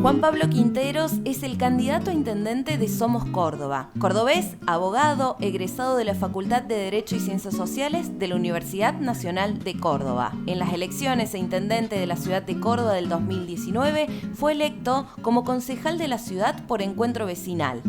Juan Pablo Quinteros es el candidato a intendente de Somos Córdoba. Cordobés, abogado, egresado de la Facultad de Derecho y Ciencias Sociales de la Universidad Nacional de Córdoba. En las elecciones a intendente de la ciudad de Córdoba del 2019 fue electo como concejal de la ciudad por Encuentro Vecinal.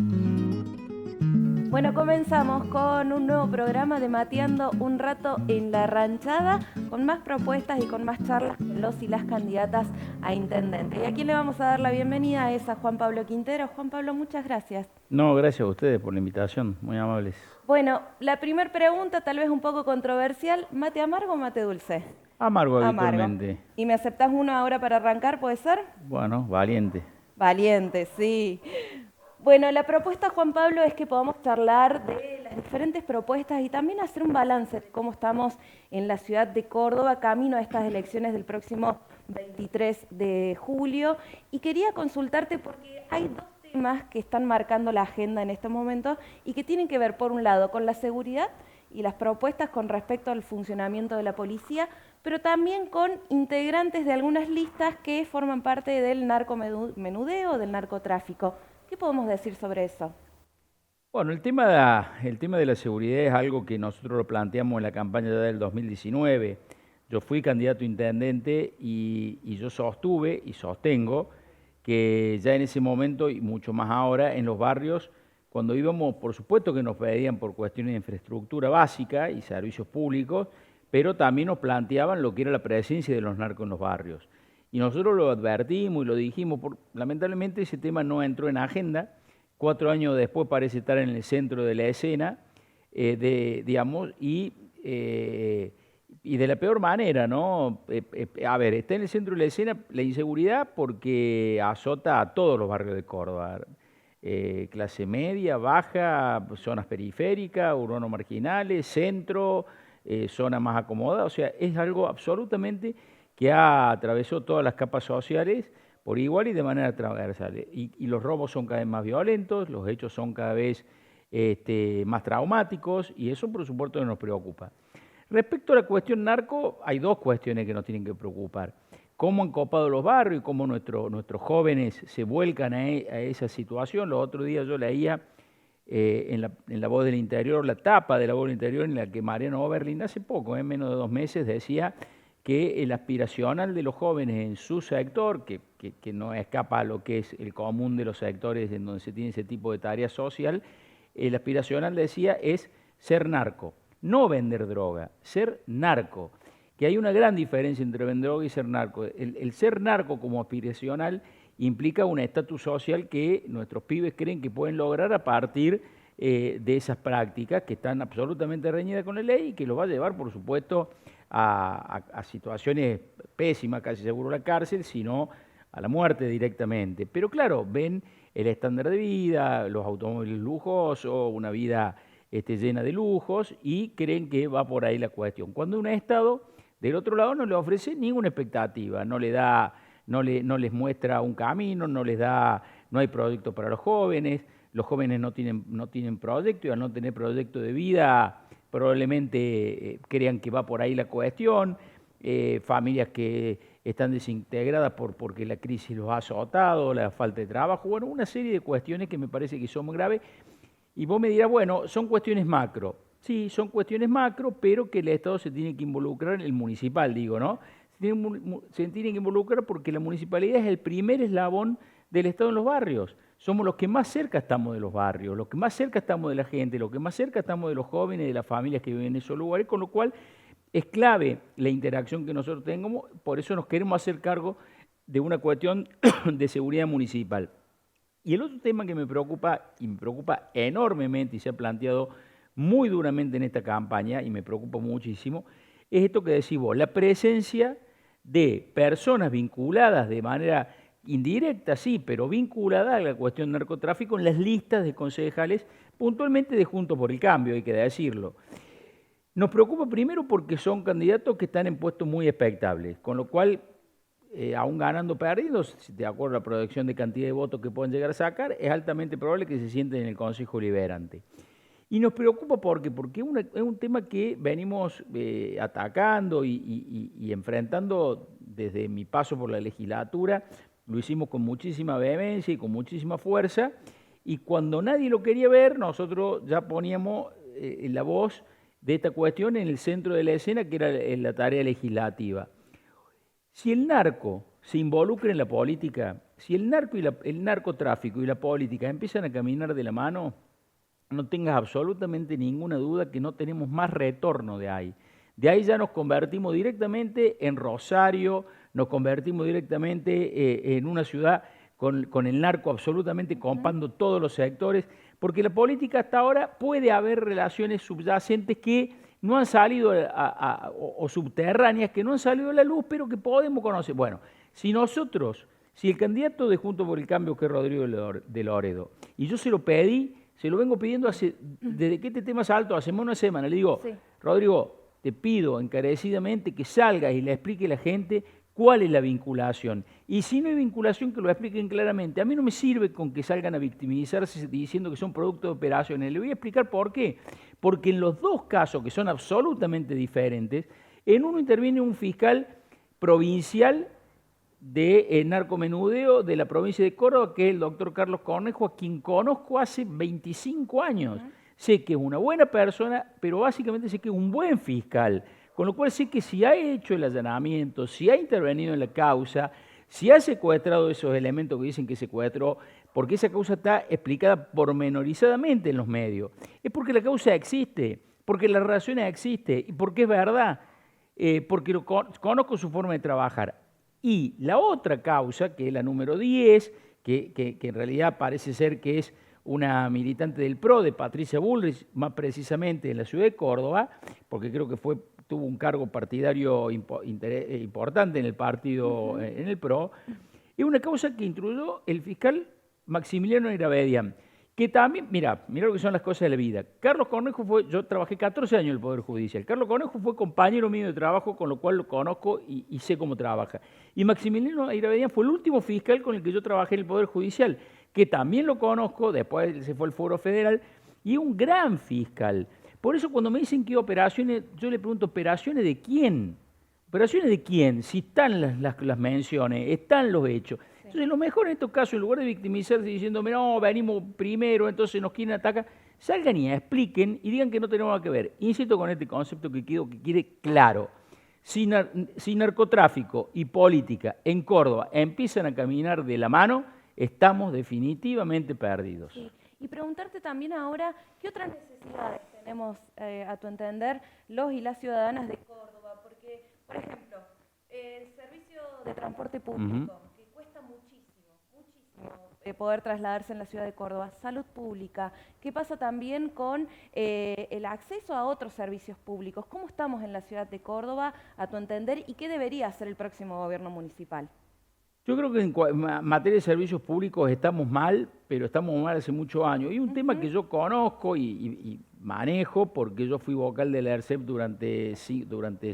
Bueno, comenzamos con un nuevo programa de Mateando un rato en la ranchada, con más propuestas y con más charlas con los y las candidatas a intendente. Y a quien le vamos a dar la bienvenida es a Juan Pablo Quintero. Juan Pablo, muchas gracias. No, gracias a ustedes por la invitación, muy amables. Bueno, la primera pregunta, tal vez un poco controversial, ¿mate amargo o mate dulce? Amargo habitualmente. ¿Y me aceptás uno ahora para arrancar, puede ser? Bueno, valiente. Valiente, sí. Bueno, la propuesta, Juan Pablo, es que podamos charlar de las diferentes propuestas y también hacer un balance de cómo estamos en la ciudad de Córdoba, camino a estas elecciones del próximo 23 de julio. Y quería consultarte porque hay dos temas que están marcando la agenda en este momento y que tienen que ver, por un lado, con la seguridad y las propuestas con respecto al funcionamiento de la policía, pero también con integrantes de algunas listas que forman parte del narcomenudeo, del narcotráfico. ¿Qué podemos decir sobre eso? Bueno, el tema de la seguridad es algo que nosotros lo planteamos en la campaña del 2019. Yo fui candidato a intendente y yo sostuve y sostengo que ya en ese momento y mucho más ahora en los barrios, cuando íbamos, por supuesto que nos pedían por cuestiones de infraestructura básica y servicios públicos, pero también nos planteaban lo que era la presencia de los narcos en los barrios. Y nosotros lo advertimos y lo dijimos, lamentablemente ese tema no entró en agenda. 4 años después parece estar en el centro de la escena, digamos, y de la peor manera, ¿no? A ver, está en el centro de la escena la inseguridad porque azota a todos los barrios de Córdoba. Clase media, baja, zonas periféricas, urbanos marginales, centro, zona más acomodada. O sea, es algo absolutamente que atravesó todas las capas sociales por igual y de manera transversal. Y los robos son cada vez más violentos, los hechos son cada vez más traumáticos y eso por supuesto nos preocupa. Respecto a la cuestión narco, hay dos cuestiones que nos tienen que preocupar. Cómo han copado los barrios y cómo nuestros jóvenes se vuelcan a esa situación. Los otros días yo leía en La Voz del Interior, la tapa de La Voz del Interior en la que Mariano Oberlin hace poco, en menos de 2 meses, decía que el aspiracional de los jóvenes en su sector, que no escapa a lo que es el común de los sectores en donde se tiene ese tipo de tarea social, el aspiracional, decía, es ser narco, no vender droga, ser narco, que hay una gran diferencia entre vender droga y ser narco. El ser narco como aspiracional implica un estatus social que nuestros pibes creen que pueden lograr a partir de esas prácticas que están absolutamente reñidas con la ley y que los va a llevar, por supuesto, a situaciones pésimas, casi seguro la cárcel, sino a la muerte directamente. Pero claro, ven el estándar de vida, los automóviles lujosos, una vida llena de lujos y creen que va por ahí la cuestión. Cuando un Estado, del otro lado, no le ofrece ninguna expectativa, no les muestra un camino, no hay proyecto para los jóvenes no tienen proyecto y al no tener proyecto de vida probablemente crean que va por ahí la cuestión, familias que están desintegradas porque la crisis los ha azotado, la falta de trabajo, bueno, una serie de cuestiones que me parece que son muy graves. Y vos me dirás, bueno, son cuestiones macro. Sí, son cuestiones macro, pero que el Estado se tiene que involucrar, el municipal digo, ¿no? Se tiene que involucrar porque la municipalidad es el primer eslabón del Estado en los barrios. Somos los que más cerca estamos de los barrios, los que más cerca estamos de la gente, los que más cerca estamos de los jóvenes, de las familias que viven en esos lugares, con lo cual es clave la interacción que nosotros tengamos, por eso nos queremos hacer cargo de una cuestión de seguridad municipal. Y el otro tema que me preocupa, y me preocupa enormemente, y se ha planteado muy duramente en esta campaña, y me preocupa muchísimo, es esto que decís vos, la presencia de personas vinculadas de manera indirecta, sí, pero vinculada a la cuestión del narcotráfico en las listas de concejales, puntualmente de Juntos por el Cambio, hay que decirlo. Nos preocupa primero porque son candidatos que están en puestos muy expectables, con lo cual, aún ganando perdidos, de acuerdo a la proyección de cantidad de votos que pueden llegar a sacar, es altamente probable que se sienten en el Consejo Liberante. Y nos preocupa porque es un tema que venimos atacando y enfrentando desde mi paso por la legislatura. Lo hicimos con muchísima vehemencia y con muchísima fuerza. Y cuando nadie lo quería ver, nosotros ya poníamos la voz de esta cuestión en el centro de la escena, que era la tarea legislativa. Si el narco se involucra en la política, si el narcotráfico y la política empiezan a caminar de la mano, no tengas absolutamente ninguna duda que no tenemos más retorno de ahí. De ahí ya nos convertimos directamente en Rosario, nos convertimos directamente en una ciudad con el narco absolutamente copando todos los sectores, porque la política hasta ahora puede haber relaciones subyacentes que no han salido o subterráneas, que no han salido a la luz, pero que podemos conocer. Bueno, si el candidato de Juntos por el Cambio, que es Rodrigo de Loredo, y yo se lo pedí, se lo vengo pidiendo desde que este tema saltó, hace una semana, le digo, sí. Rodrigo, te pido encarecidamente que salgas y le explique a la gente cuál es la vinculación. Y si no hay vinculación, que lo expliquen claramente. A mí no me sirve con que salgan a victimizarse diciendo que son producto de operaciones. Le voy a explicar por qué. Porque en los dos casos, que son absolutamente diferentes, en uno interviene un fiscal provincial de narcomenudeo de la provincia de Córdoba, que es el doctor Carlos Cornejo, a quien conozco hace 25 años. Sé que es una buena persona, pero básicamente sé que es un buen fiscal. Con lo cual sé que si ha hecho el allanamiento, si ha intervenido en la causa, si ha secuestrado esos elementos que dicen que secuestró, porque esa causa está explicada pormenorizadamente en los medios, es porque la causa existe, porque la relación existe y porque es verdad, porque conozco su forma de trabajar. Y la otra causa, que es la número 10, que en realidad parece ser que es una militante del PRO, de Patricia Bullrich, más precisamente en la ciudad de Córdoba, porque creo que tuvo un cargo partidario importante en el partido, en el PRO, es una causa que introdujo el fiscal Maximiliano Irabedian, que también, mira lo que son las cosas de la vida. Carlos Cornejo yo trabajé 14 años en el Poder Judicial. Carlos Cornejo fue compañero mío de trabajo, con lo cual lo conozco y sé cómo trabaja. Y Maximiliano Irabedian fue el último fiscal con el que yo trabajé en el Poder Judicial, que también lo conozco, después se fue al Foro Federal, y es un gran fiscal. Por eso cuando me dicen que operaciones, yo le pregunto, ¿operaciones de quién? ¿Operaciones de quién? Si están las menciones, están los hechos. Entonces, lo mejor en estos casos, en lugar de victimizarse diciendo, no, venimos primero, entonces nos quieren atacar, salgan y expliquen y digan que no tenemos nada que ver. Insisto con este concepto que quede claro. Si narcotráfico y política en Córdoba empiezan a caminar de la mano, estamos definitivamente perdidos. Sí. Y preguntarte también ahora, ¿qué otras necesidades tenemos, a tu entender, los y las ciudadanas de Córdoba? Porque, por ejemplo, el servicio de transporte público, que cuesta muchísimo poder trasladarse en la ciudad de Córdoba, salud pública, ¿qué pasa también con el acceso a otros servicios públicos? ¿Cómo estamos en la ciudad de Córdoba, a tu entender, y qué debería hacer el próximo gobierno municipal? Yo creo que en materia de servicios públicos estamos mal, pero estamos mal hace muchos años. Y un tema que yo conozco y manejo, porque yo fui vocal de la ERCEP durante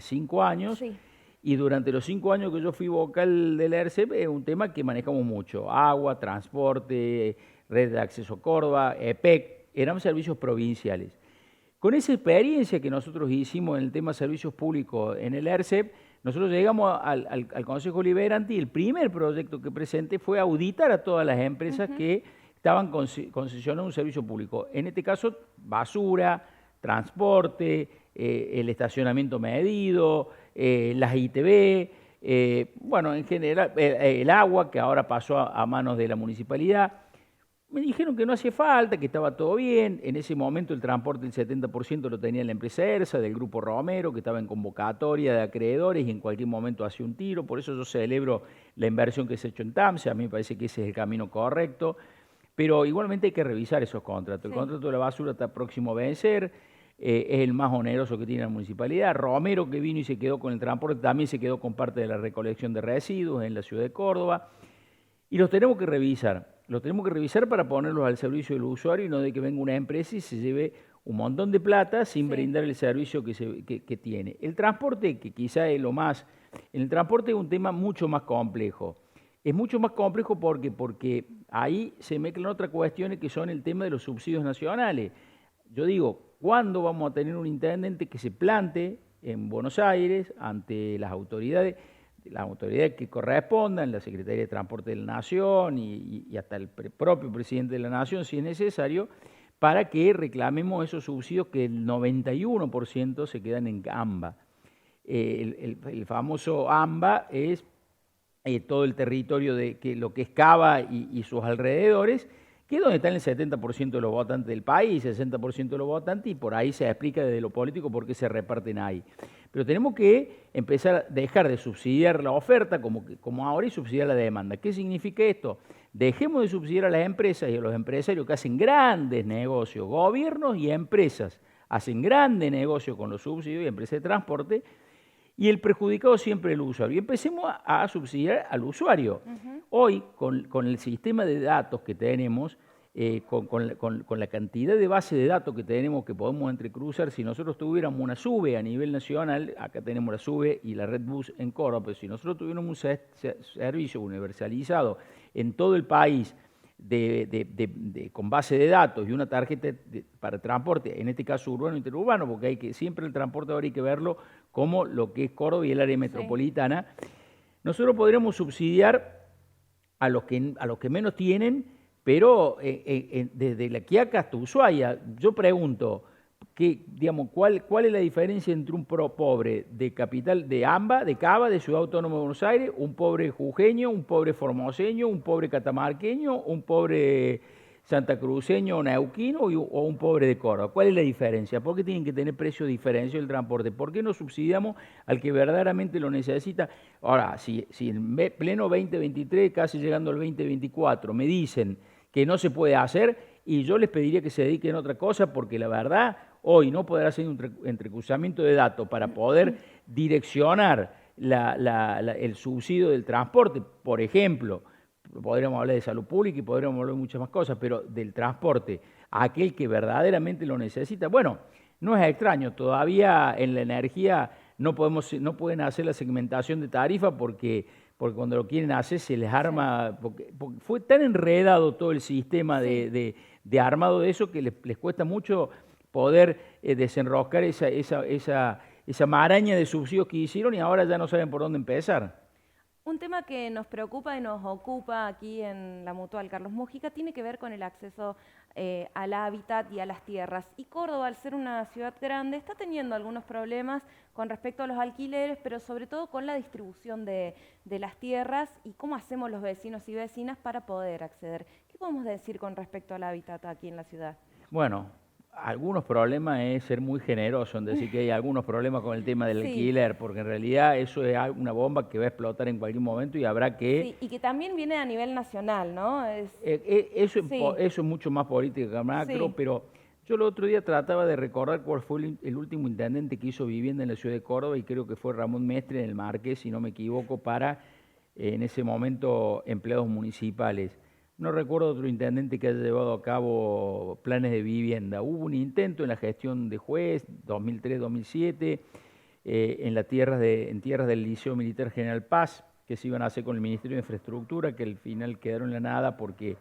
5 años, sí. Y durante los 5 años que yo fui vocal de la ERCEP es un tema que manejamos mucho. Agua, transporte, red de acceso a Córdoba, EPEC, eran servicios provinciales. Con esa experiencia que nosotros hicimos en el tema de servicios públicos en el ERCEP, nosotros llegamos al Consejo Deliberante y el primer proyecto que presenté fue auditar a todas las empresas que estaban concesionando un servicio público. En este caso, basura, transporte, el estacionamiento medido, las ITV, bueno, en general, el agua, que ahora pasó a manos de la municipalidad. Me dijeron que no hacía falta, que estaba todo bien. En ese momento el transporte, el 70% lo tenía la empresa ERSA, del Grupo Romero, que estaba en convocatoria de acreedores y en cualquier momento hacía un tiro. Por eso yo celebro la inversión que se ha hecho en TAMSA. A mí me parece que ese es el camino correcto. Pero igualmente hay que revisar esos contratos. Sí. El contrato de la basura está próximo a vencer. Es el más oneroso que tiene la municipalidad. Romero, que vino y se quedó con el transporte, también se quedó con parte de la recolección de residuos en la ciudad de Córdoba. Y los tenemos que revisar. Los tenemos que revisar para ponerlos al servicio del usuario y no de que venga una empresa y se lleve un montón de plata sin brindar el servicio que tiene. El transporte, que quizá es lo más... El transporte es un tema mucho más complejo. Es mucho más complejo porque ahí se mezclan otras cuestiones que son el tema de los subsidios nacionales. yo digo, ¿cuándo vamos a tener un intendente que se plante en Buenos Aires ante las autoridades que correspondan, la Secretaría de Transporte de la Nación y hasta el propio presidente de la Nación, si es necesario, para que reclamemos esos subsidios que el 91% se quedan en AMBA? El famoso AMBA es todo el territorio de lo que es Cava y sus alrededores, que es donde están el 70% de los votantes del país, el 60% de los votantes, y por ahí se explica desde lo político por qué se reparten ahí. Pero tenemos que empezar a dejar de subsidiar la oferta como ahora y subsidiar la demanda. ¿Qué significa esto? Dejemos de subsidiar a las empresas y a los empresarios que hacen grandes negocios, gobiernos y empresas hacen grandes negocios con los subsidios y empresas de transporte, y el perjudicado siempre es el usuario. Y empecemos a subsidiar al usuario. Hoy, con el sistema de datos que tenemos, con la cantidad de bases de datos que tenemos que podemos entrecruzar, si nosotros tuviéramos una SUBE a nivel nacional, acá tenemos la SUBE y la Redbus en Córdoba, pero si nosotros tuviéramos un servicio universalizado en todo el país, con base de datos y una tarjeta para transporte, en este caso urbano e interurbano, porque siempre el transporte ahora hay que verlo como lo que es Córdoba y el área metropolitana, nosotros podríamos subsidiar a los que menos tienen, pero desde La Quiaca hasta Ushuaia. Yo pregunto, ¿cuál es la diferencia entre un pobre de capital de AMBA, de Cava, de Ciudad Autónoma de Buenos Aires, un pobre jujeño, un pobre formoseño, un pobre catamarqueño, un pobre santacruceño o neuquino o un pobre de Córdoba? ¿Cuál es la diferencia? ¿Por qué tienen que tener precio diferenciado el transporte? ¿Por qué no subsidiamos al que verdaderamente lo necesita? Ahora, si en pleno 2023, casi llegando al 2024, me dicen que no se puede hacer, y yo les pediría que se dediquen a otra cosa, porque la verdad, hoy no poder hacer un entrecruzamiento de datos para poder direccionar el subsidio del transporte, por ejemplo, podríamos hablar de salud pública y podríamos hablar de muchas más cosas, pero del transporte a aquel que verdaderamente lo necesita. Bueno, no es extraño, todavía en la energía no pueden hacer la segmentación de tarifa porque cuando lo quieren hacer se les arma, porque fue tan enredado todo el sistema de armado de eso que les cuesta mucho poder desenroscar esa maraña de subsidios que hicieron y ahora ya no saben por dónde empezar. Un tema que nos preocupa y nos ocupa aquí en la Mutual Carlos Mujica tiene que ver con el acceso al hábitat y a las tierras. Y Córdoba, al ser una ciudad grande, está teniendo algunos problemas con respecto a los alquileres, pero sobre todo con la distribución de las tierras y cómo hacemos los vecinos y vecinas para poder acceder. ¿Qué podemos decir con respecto al hábitat aquí en la ciudad? Bueno, algunos problemas es ser muy generoso en decir que hay algunos problemas con el tema del Sí. alquiler, porque en realidad eso es una bomba que va a explotar en cualquier momento y habrá que... Sí, y que también viene a nivel nacional, ¿no? Eso, Sí. eso es mucho más política que macro, Sí. pero yo el otro día trataba de recordar cuál fue el último intendente que hizo vivienda en la ciudad de Córdoba y creo que fue Ramón Mestre en el Marqués, si no me equivoco, para en ese momento empleados municipales. No recuerdo otro intendente que haya llevado a cabo planes de vivienda. Hubo un intento en la gestión de Juez, 2003-2007, en tierras del Liceo Militar General Paz, que se iban a hacer con el Ministerio de Infraestructura, que al final quedaron en la nada porque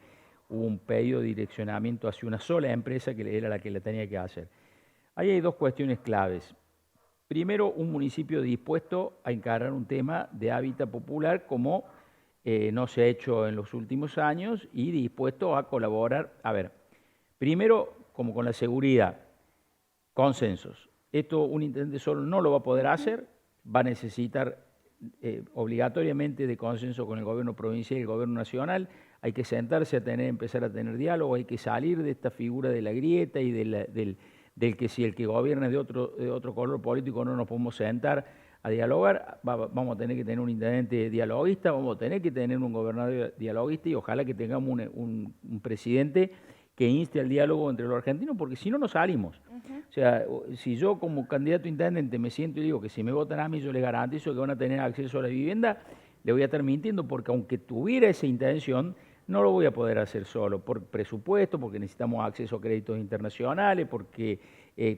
hubo un pedido de direccionamiento hacia una sola empresa que era la que la tenía que hacer. Ahí hay dos cuestiones claves. Primero, un municipio dispuesto a encarar un tema de hábitat popular como no se ha hecho en los últimos años y dispuesto a colaborar. A ver, primero, como con la seguridad, consensos. Esto un intendente solo no lo va a poder hacer, va a necesitar obligatoriamente de consenso con el gobierno provincial y el gobierno nacional. Hay que sentarse empezar a tener diálogo, hay que salir de esta figura de la grieta y del que si el que gobierna es de otro color político no nos podemos sentar a dialogar. Vamos a tener que tener un intendente dialoguista, vamos a tener que tener un gobernador dialoguista y ojalá que tengamos un presidente que inste al diálogo entre los argentinos, porque si no, no salimos. O sea, si yo como candidato a intendente me siento y digo que si me votan a mí yo les garantizo que van a tener acceso a la vivienda, le voy a estar mintiendo, porque aunque tuviera esa intención, no lo voy a poder hacer solo, por presupuesto, porque necesitamos acceso a créditos internacionales, porque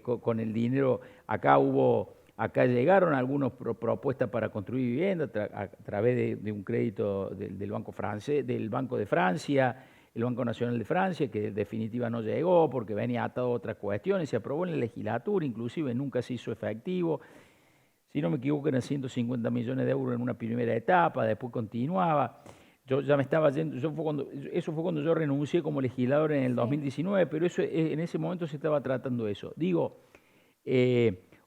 con el dinero acá llegaron algunas propuestas para construir vivienda a través de un crédito del Banco de Francia, el Banco Nacional de Francia, que en definitiva no llegó porque venía atado a otras cuestiones, se aprobó en la legislatura, inclusive nunca se hizo efectivo. Si no me equivoco, eran 150 millones de euros en una primera etapa, después continuaba. Yo ya me estaba yendo, eso fue cuando yo renuncié como legislador en el 2019, pero eso, en ese momento se estaba tratando eso. Digo,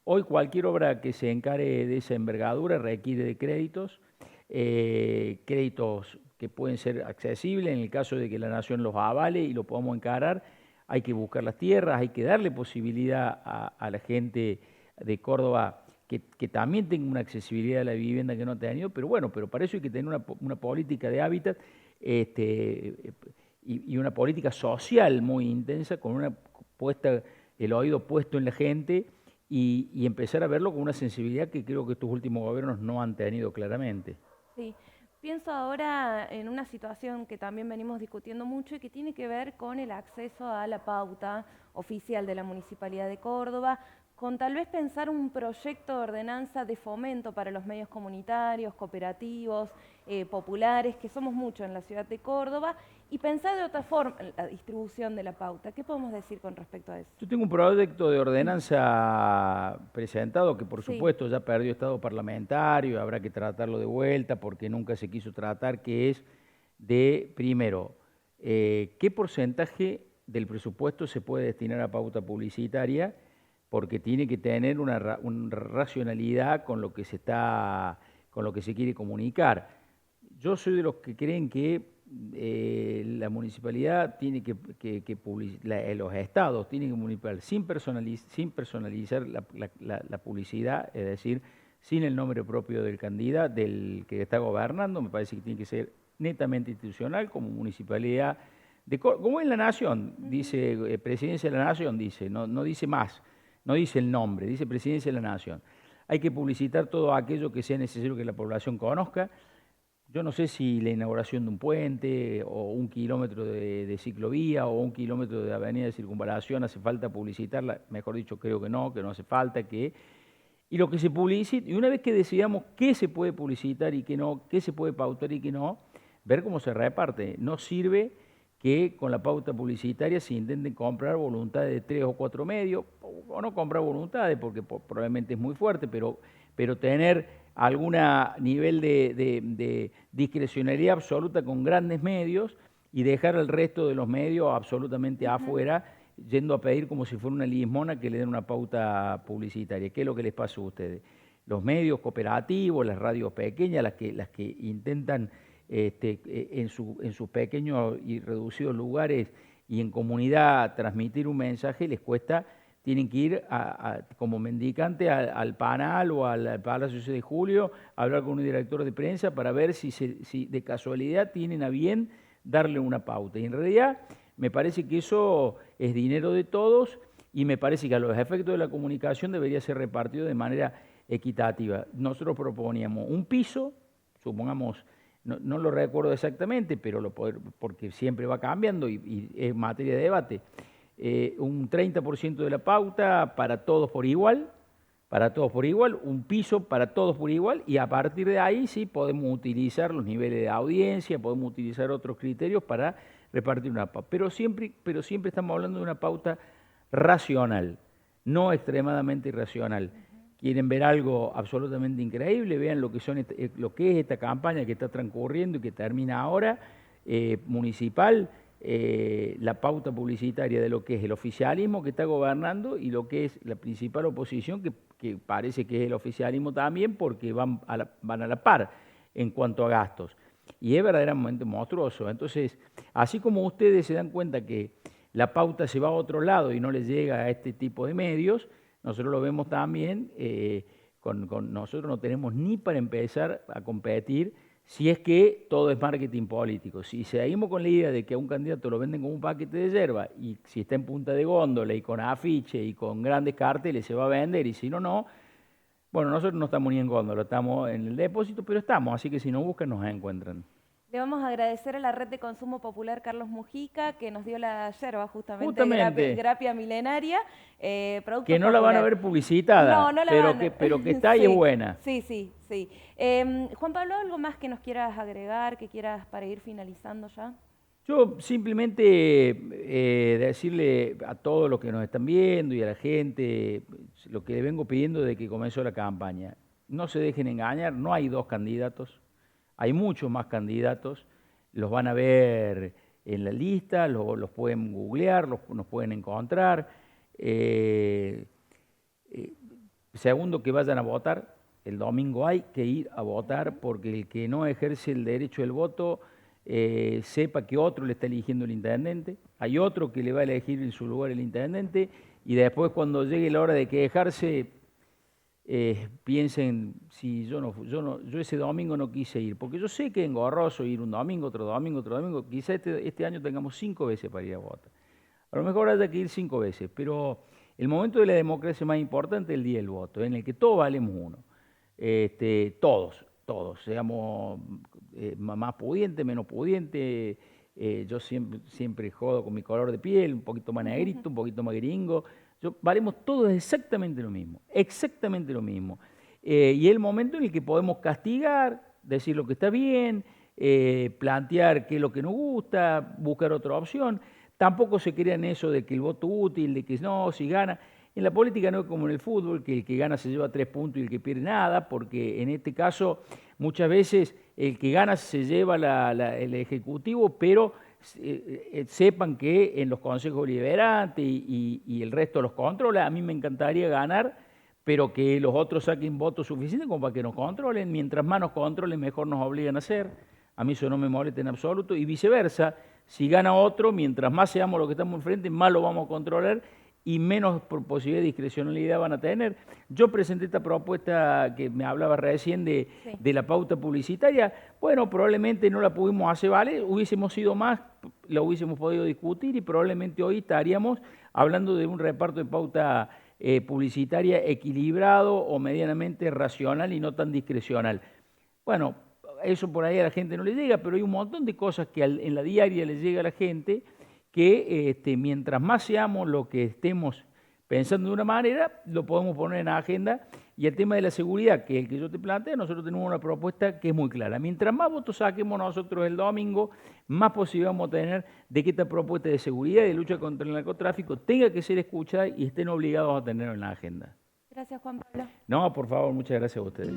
hoy cualquier obra que se encare de esa envergadura requiere de créditos, créditos que pueden ser accesibles en el caso de que la nación los avale y lo podamos encarar. Hay que buscar las tierras, hay que darle posibilidad a la gente de Córdoba que también tenga una accesibilidad a la vivienda que no ha tenido, pero bueno, pero para eso hay que tener una política de hábitat y una política social muy intensa, con el oído puesto en la gente y empezar a verlo con una sensibilidad que creo que estos últimos gobiernos no han tenido claramente. Sí, pienso ahora en una situación que también venimos discutiendo mucho y que tiene que ver con el acceso a la pauta oficial de la Municipalidad de Córdoba, con tal vez pensar un proyecto de ordenanza de fomento para los medios comunitarios, cooperativos, populares, que somos muchos en la ciudad de Córdoba, y pensar de otra forma la distribución de la pauta. ¿Qué podemos decir con respecto a eso? Yo tengo un proyecto de ordenanza presentado que por supuesto ya perdió estado parlamentario, habrá que tratarlo de vuelta porque nunca se quiso tratar, que es de, primero, qué porcentaje del presupuesto se puede destinar a pauta publicitaria, porque tiene que tener una racionalidad con lo que con lo que se quiere comunicar. Yo soy de los que creen que la municipalidad tiene los estados tienen que municipal sin personalizar la publicidad, es decir, sin el nombre propio del candidato, del que está gobernando. Me parece que tiene que ser netamente institucional como municipalidad, como en la Nación, dice Presidencia de la Nación, dice, no dice más. No dice el nombre, dice Presidencia de la Nación. Hay que publicitar todo aquello que sea necesario que la población conozca. Yo no sé si la inauguración de un puente o un kilómetro de ciclovía o un kilómetro de avenida de circunvalación hace falta publicitarla. Mejor dicho, creo que no hace falta. Y lo que se publicite, y una vez que decidamos qué se puede publicitar y qué no, qué se puede pautar y qué no, ver cómo se reparte. No sirve que con la pauta publicitaria se intenten comprar voluntades de 3 o 4 medios, o no comprar voluntades porque probablemente es muy fuerte, pero tener algún nivel de discrecionalidad absoluta con grandes medios y dejar al resto de los medios absolutamente afuera, yendo a pedir como si fuera una limosna que le den una pauta publicitaria. ¿Qué es lo que les pasa a ustedes? Los medios cooperativos, las radios pequeñas, las que intentan en sus pequeños y reducidos lugares y en comunidad transmitir un mensaje, les cuesta, tienen que ir como mendicante al Panal o al Palacio de Julio a hablar con un director de prensa para ver si de casualidad tienen a bien darle una pauta. Y en realidad me parece que eso es dinero de todos y me parece que a los efectos de la comunicación debería ser repartido de manera equitativa. Nosotros proponíamos un piso, supongamos, no lo recuerdo exactamente, pero porque siempre va cambiando y es materia de debate, un 30% de la pauta para todos por igual, un piso para todos por igual, y a partir de ahí sí podemos utilizar los niveles de audiencia, podemos utilizar otros criterios para repartir una pauta. Pero siempre estamos hablando de una pauta racional, no extremadamente irracional. Quieren ver algo absolutamente increíble, vean lo que es esta campaña que está transcurriendo y que termina ahora, municipal, la pauta publicitaria de lo que es el oficialismo que está gobernando y lo que es la principal oposición, que parece que es el oficialismo también, porque van a la par en cuanto a gastos. Y es verdaderamente monstruoso. Entonces, así como ustedes se dan cuenta que la pauta se va a otro lado y no les llega a este tipo de medios, nosotros lo vemos también, nosotros no tenemos ni para empezar a competir si es que todo es marketing político. Si seguimos con la idea de que a un candidato lo venden como un paquete de yerba y si está en punta de góndola y con afiche y con grandes carteles se va a vender y si no, no. Bueno, nosotros no estamos ni en góndola, estamos en el depósito, pero estamos, así que si nos buscan nos encuentran. Le vamos a agradecer a la Red de Consumo Popular Carlos Mujica, que nos dio la yerba justamente. Grapia milenaria. Que no la van a ver publicitada, no pero que está y es buena. Sí. Juan Pablo, ¿algo más que nos quieras agregar, que quieras para ir finalizando ya? Yo simplemente decirle a todos los que nos están viendo y a la gente, lo que le vengo pidiendo desde que comenzó la campaña, no se dejen engañar, no hay dos candidatos, hay muchos más candidatos, los van a ver en la lista, los pueden googlear, nos pueden encontrar. Eh, eh, Segundo, que vayan a votar. El domingo hay que ir a votar porque el que no ejerce el derecho del voto sepa que otro le está eligiendo el intendente, hay otro que le va a elegir en su lugar el intendente y después cuando llegue la hora de quejarse piensen si yo ese domingo no quise ir, porque yo sé que es engorroso ir un domingo, otro domingo, quizá este año tengamos 5 veces para ir a votar. A lo mejor haya que ir 5 veces, pero el momento de la democracia más importante es el día del voto, en el que todos valemos uno. Todos, seamos más pudientes, menos pudientes. Yo siempre jodo con mi color de piel, un poquito más negrito, un poquito más gringo. Valemos todos exactamente lo mismo, exactamente lo mismo. Y es el momento en el que podemos castigar, decir lo que está bien, plantear qué es lo que nos gusta, buscar otra opción. Tampoco se crean eso de que el voto útil, de que no, si gana. En la política no es como en el fútbol, que el que gana se lleva 3 puntos y el que pierde nada, porque en este caso muchas veces el que gana se lleva el ejecutivo, pero sepan que en los consejos deliberantes y el resto los controla. A mí me encantaría ganar, pero que los otros saquen votos suficientes como para que nos controlen. Mientras más nos controlen, mejor nos obligan a hacer. A mí eso no me molesta en absoluto. Y viceversa, si gana otro, mientras más seamos los que estamos enfrente, más lo vamos a controlar y menos posibilidad de discrecionalidad van a tener. Yo presenté esta propuesta que me hablaba recién de la pauta publicitaria. Bueno, probablemente no la pudimos hacer valer, hubiésemos sido más, la hubiésemos podido discutir y probablemente hoy estaríamos hablando de un reparto de pauta publicitaria equilibrado o medianamente racional y no tan discrecional. Bueno, eso por ahí a la gente no le llega, pero hay un montón de cosas que en la diaria le llega a la gente que mientras más seamos lo que estemos pensando de una manera, lo podemos poner en la agenda. Y el tema de la seguridad, que es el que yo te planteo, nosotros tenemos una propuesta que es muy clara. Mientras más votos saquemos nosotros el domingo, más posibilidad vamos a tener de que esta propuesta de seguridad y de lucha contra el narcotráfico tenga que ser escuchada y estén obligados a tenerlo en la agenda. Gracias, Juan Pablo. No, por favor, muchas gracias a ustedes.